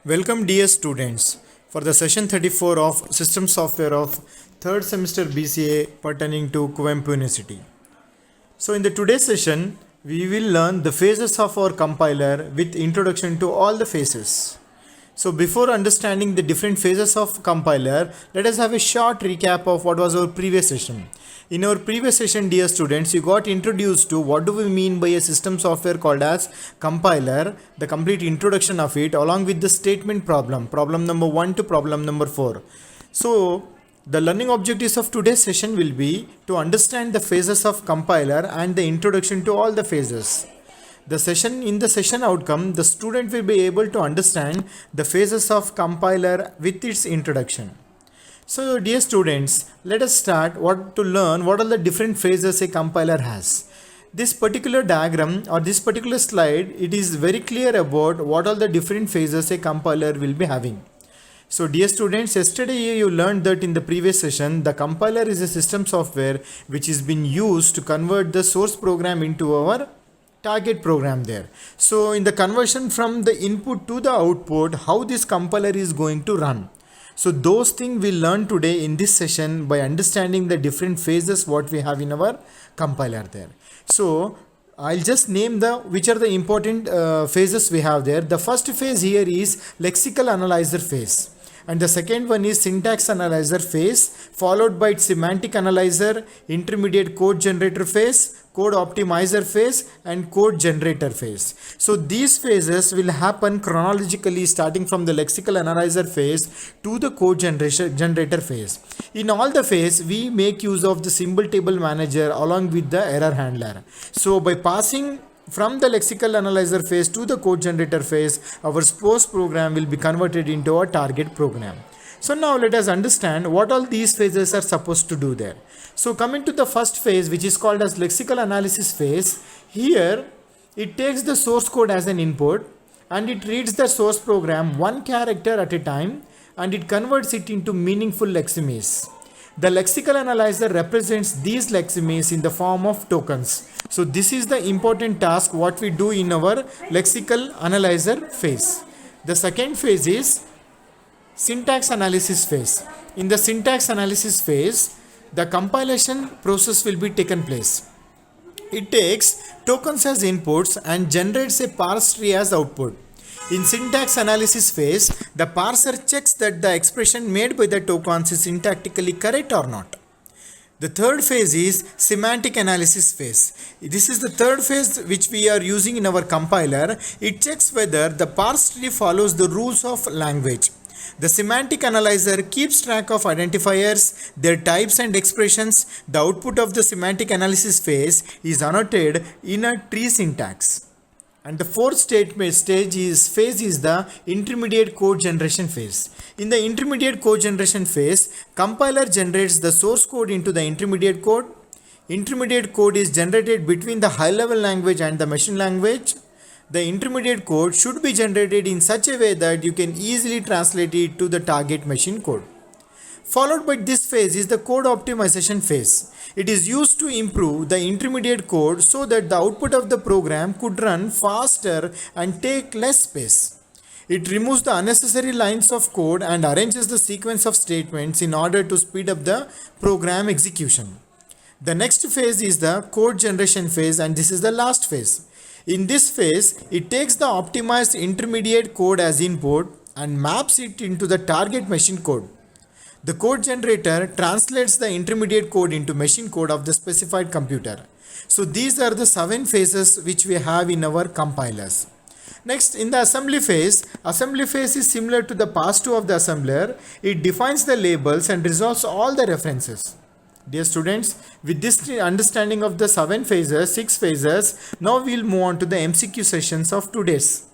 Welcome dear students for the session 34 of System Software of 3rd semester BCA pertaining to Kuvempu University. So in the today's session we will learn the phases of our compiler with introduction to all the phases. So before understanding the different phases of compiler, let us have a short recap of what was our previous session. In our previous session, dear students, you got introduced to what do we mean by a system software called as compiler, the complete introduction of it along with the statement problem number 1 to problem number 4. So the learning objectives of today's session will be to understand the phases of compiler and the introduction to all the phases. In the session outcome, the student will be able to understand the phases of compiler with its introduction. So dear students, let us start to learn what are the different phases a compiler has. This particular diagram or this particular slide, it is very clear about what are the different phases a compiler will be having. So dear students, yesterday you learned that in the previous session, the compiler is a system software which is being used to convert the source program into our target program there. So in the conversion from the input to the output, how this compiler is going to run. So those things we learn today in this session by understanding the different phases what we have in our compiler there. So I'll just name which are the important phases we have there. The first phase here is lexical analyzer phase. And the second one is syntax analyzer phase, followed by semantic analyzer, intermediate code generator phase, code optimizer phase, and code generator phase. So these phases will happen chronologically starting from the lexical analyzer phase to the code generator phase. In all the phase, we make use of the symbol table manager along with the error handler. So by passing from the lexical analyzer phase to the code generator phase, our source program will be converted into a target program. So now let us understand what all these phases are supposed to do there. So coming to the first phase, which is called as lexical analysis phase, here it takes the source code as an input and it reads the source program one character at a time and it converts it into meaningful leximes. The lexical analyzer represents these leximes in the form of tokens. So this is the important task what we do in our lexical analyzer phase. The second phase is syntax analysis phase. In the syntax analysis phase, the compilation process will be taken place. It takes tokens as inputs and generates a parse tree as output. In syntax analysis phase, the parser checks that the expression made by the tokens is syntactically correct or not. The third phase is semantic analysis phase. This is the third phase which we are using in our compiler. It checks whether the parse tree follows the rules of language. The semantic analyzer keeps track of identifiers, their types and expressions. The output of the semantic analysis phase is annotated in a tree syntax. And the fourth phase is the intermediate code generation phase. In the intermediate code generation phase, compiler generates the source code into the intermediate code. Intermediate code is generated between the high-level language and the machine language. The intermediate code should be generated in such a way that you can easily translate it to the target machine code. Followed by this phase is the code optimization phase. It is used to improve the intermediate code so that the output of the program could run faster and take less space. It removes the unnecessary lines of code and arranges the sequence of statements in order to speed up the program execution. The next phase is the code generation phase, and this is the last phase. In this phase, it takes the optimized intermediate code as input and maps it into the target machine code. The code generator translates the intermediate code into machine code of the specified computer. So these are the 7 phases which we have in our compilers. Next, in the assembly phase is similar to the pass to of the assembler. It defines the labels and resolves all the references. Dear students, with this understanding of the 6 phases, now we will move on to the MCQ sessions of today's.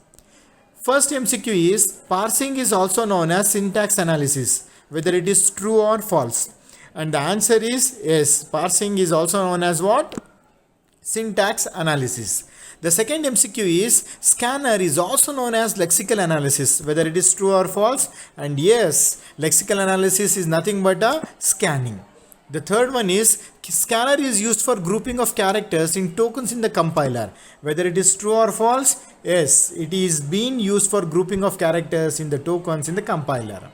First MCQ is, parsing is also known as syntax analysis, whether it is true or false. And the answer is yes, parsing is also known as what? Syntax analysis. The second MCQ is, scanner is also known as lexical analysis, whether it is true or false. And yes, lexical analysis is nothing but a scanning. The third one is scanner is used for grouping of characters in tokens in the compiler. Whether it is true or false, yes, it is being used for grouping of characters in the tokens in the compiler.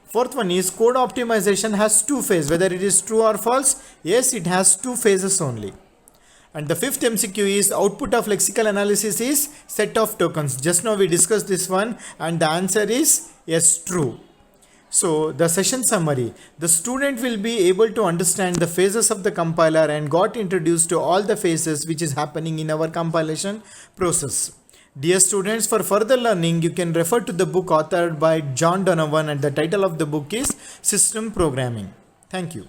Fourth one is code optimization has two phases. Whether it is true or false, yes, it has two phases only. And the fifth MCQ is output of lexical analysis is set of tokens. Just now we discussed this one and the answer is yes, true. So the session summary, the student will be able to understand the phases of the compiler and got introduced to all the phases which is happening in our compilation process. Dear students, for further learning, you can refer to the book authored by John Donovan and the title of the book is System Programming. Thank you.